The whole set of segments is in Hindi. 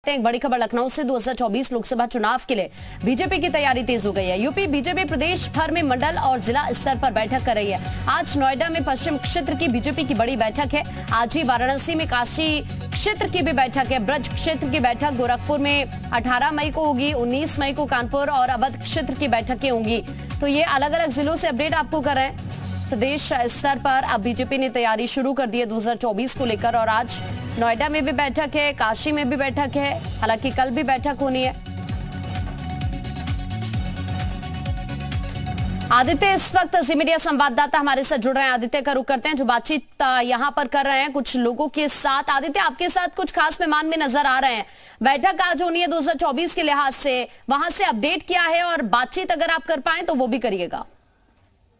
देखते हैं एक बड़ी खबर लखनऊ से। 2024 लोकसभा चुनाव के लिए बीजेपी की तैयारी तेज हो गई है। यूपी बीजेपी प्रदेश भर में मंडल और जिला स्तर पर बैठक कर रही है। आज नोएडा में पश्चिम क्षेत्र की बीजेपी की बड़ी बैठक है। आज ही वाराणसी में काशी क्षेत्र की भी बैठक है। ब्रज क्षेत्र की बैठक गोरखपुर में 18 मई को होगी। 19 मई को कानपुर और अवध क्षेत्र की बैठकें होंगी। तो ये अलग अलग जिलों से अपडेट आपको कर रहे हैं। प्रदेश स्तर पर अब बीजेपी ने तैयारी शुरू कर दी है 2024 को लेकर, और आज नोएडा में भी बैठक है, काशी में भी बैठक है, हालांकि कल भी बैठक होनी है। आदित्य इस वक्त जी मीडिया संवाददाता हमारे साथ जुड़ रहे हैं। आदित्य का रुख करते हैं जो बातचीत यहां पर कर रहे हैं कुछ लोगों के साथ। आदित्य, आपके साथ कुछ खास मेहमान भी नजर आ रहे हैं। बैठक आज होनी है 2024 के लिहाज से, वहां से अपडेट क्या है और बातचीत अगर आप कर पाए तो वो भी करिएगा।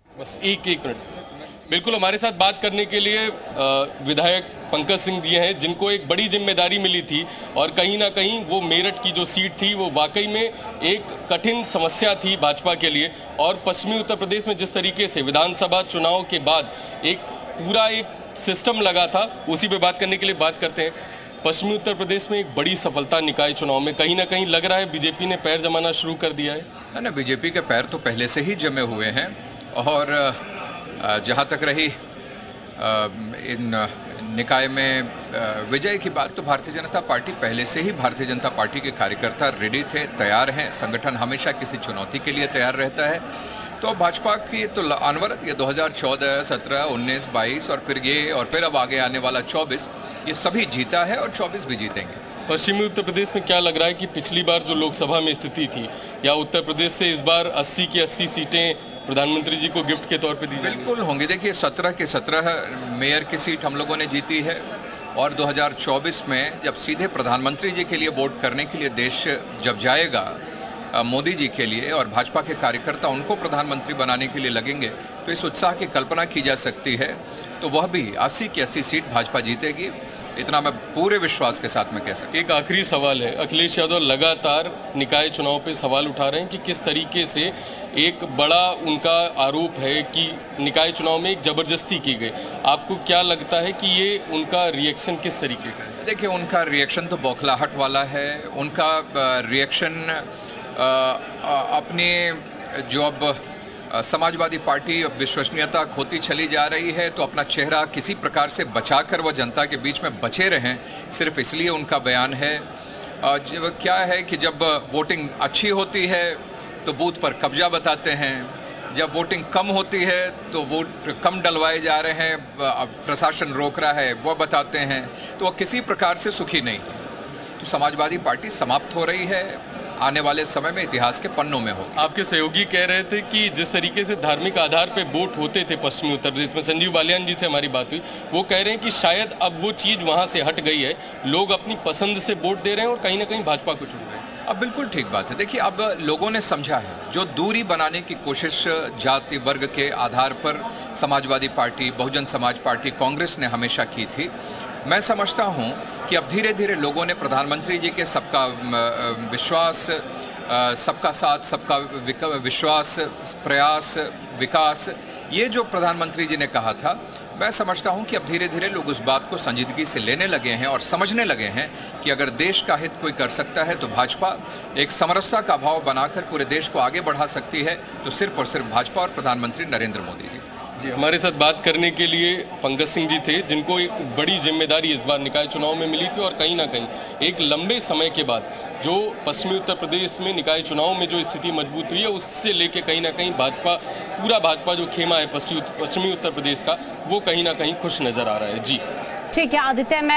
बस एक मिनट। बिल्कुल, हमारे साथ बात करने के लिए विधायक पंकज सिंह जी हैं, जिनको एक बड़ी जिम्मेदारी मिली थी और कहीं ना कहीं वो मेरठ की जो सीट थी वो वाकई में एक कठिन समस्या थी भाजपा के लिए। और पश्चिमी उत्तर प्रदेश में जिस तरीके से विधानसभा चुनाव के बाद एक सिस्टम लगा था, उसी पे बात करने के लिए बात करते हैं। पश्चिमी उत्तर प्रदेश में एक बड़ी सफलता निकाय चुनाव में, कहीं ना कहीं लग रहा है बीजेपी ने पैर जमाना शुरू कर दिया है ना। बीजेपी के पैर तो पहले से ही जमे हुए हैं और जहाँ तक रही इन निकाय में विजय की बात, तो भारतीय जनता पार्टी पहले से ही, भारतीय जनता पार्टी के कार्यकर्ता रेडी थे, तैयार हैं। संगठन हमेशा किसी चुनौती के लिए तैयार रहता है। तो भाजपा की तो अनवरत ये 2014, 17, 19, 22 और फिर अब आगे आने वाला 24, ये सभी जीता है और 24 भी जीतेंगे। पश्चिमी उत्तर प्रदेश में क्या लग रहा है कि पिछली बार जो लोकसभा में स्थिति थी, या उत्तर प्रदेश से इस बार 80 की 80 सीटें प्रधानमंत्री जी को गिफ्ट के तौर पे दी जाएंगी? बिल्कुल होंगी। देखिए, 17 के 17 मेयर की सीट हम लोगों ने जीती है और 2024 में जब सीधे प्रधानमंत्री जी के लिए वोट करने के लिए देश जब जाएगा मोदी जी के लिए, और भाजपा के कार्यकर्ता उनको प्रधानमंत्री बनाने के लिए लगेंगे, तो इस उत्साह की कल्पना की जा सकती है। तो वह भी 80 की 80 सीट भाजपा जीतेगी, इतना मैं पूरे विश्वास के साथ में कह सकता हूं। एक आखिरी सवाल है, अखिलेश यादव लगातार निकाय चुनाव पे सवाल उठा रहे हैं कि किस तरीके से एक बड़ा उनका आरोप है कि निकाय चुनाव में एक जबरदस्ती की गई। आपको क्या लगता है कि ये उनका रिएक्शन किस तरीके का है? देखिए, उनका रिएक्शन तो बौखलाहट वाला है। उनका रिएक्शन अपने जो अब समाजवादी पार्टी विश्वसनीयता खोती चली जा रही है, तो अपना चेहरा किसी प्रकार से बचाकर वह जनता के बीच में बचे रहें, सिर्फ इसलिए उनका बयान है। क्या है कि जब वोटिंग अच्छी होती है तो बूथ पर कब्जा बताते हैं, जब वोटिंग कम होती है तो वोट कम डलवाए जा रहे हैं, प्रशासन रोक रहा है, वह बताते हैं। तो वह किसी प्रकार से सुखी नहीं। तो समाजवादी पार्टी समाप्त हो रही है, आने वाले समय में इतिहास के पन्नों में होगी। आपके सहयोगी कह रहे थे कि जिस तरीके से धार्मिक आधार पे वोट होते थे पश्चिमी उत्तर प्रदेश में, संजीव बालियान जी से हमारी बात हुई, वो कह रहे हैं कि शायद अब वो चीज़ वहाँ से हट गई है, लोग अपनी पसंद से वोट दे रहे हैं और कहीं ना कहीं भाजपा को चुन रहे हैं। अब बिल्कुल ठीक बात है। देखिए, अब लोगों ने समझा है, जो दूरी बनाने की कोशिश जाति वर्ग के आधार पर समाजवादी पार्टी, बहुजन समाज पार्टी, कांग्रेस ने हमेशा की थी, मैं समझता हूं कि अब धीरे धीरे लोगों ने प्रधानमंत्री जी के सबका विश्वास, सबका साथ, सबका विश्वास, प्रयास, विकास, ये जो प्रधानमंत्री जी ने कहा था, मैं समझता हूं कि अब धीरे धीरे लोग उस बात को संजीदगी से लेने लगे हैं और समझने लगे हैं कि अगर देश का हित कोई कर सकता है तो भाजपा एक समरसता का भाव बनाकर पूरे देश को आगे बढ़ा सकती है, तो सिर्फ और सिर्फ भाजपा और प्रधानमंत्री नरेंद्र मोदी जी। जी, हमारे साथ बात करने के लिए पंकज सिंह जी थे, जिनको एक बड़ी जिम्मेदारी इस बार निकाय चुनाव में मिली थी और कहीं ना कहीं एक लंबे समय के बाद जो पश्चिमी उत्तर प्रदेश में निकाय चुनाव में जो स्थिति मजबूत हुई है, उससे लेके कहीं ना कहीं पूरा भाजपा जो खेमा है पश्चिमी उत्तर प्रदेश का, वो कहीं ना कहीं खुश नजर आ रहा है। जी ठीक है आदित्य, मैं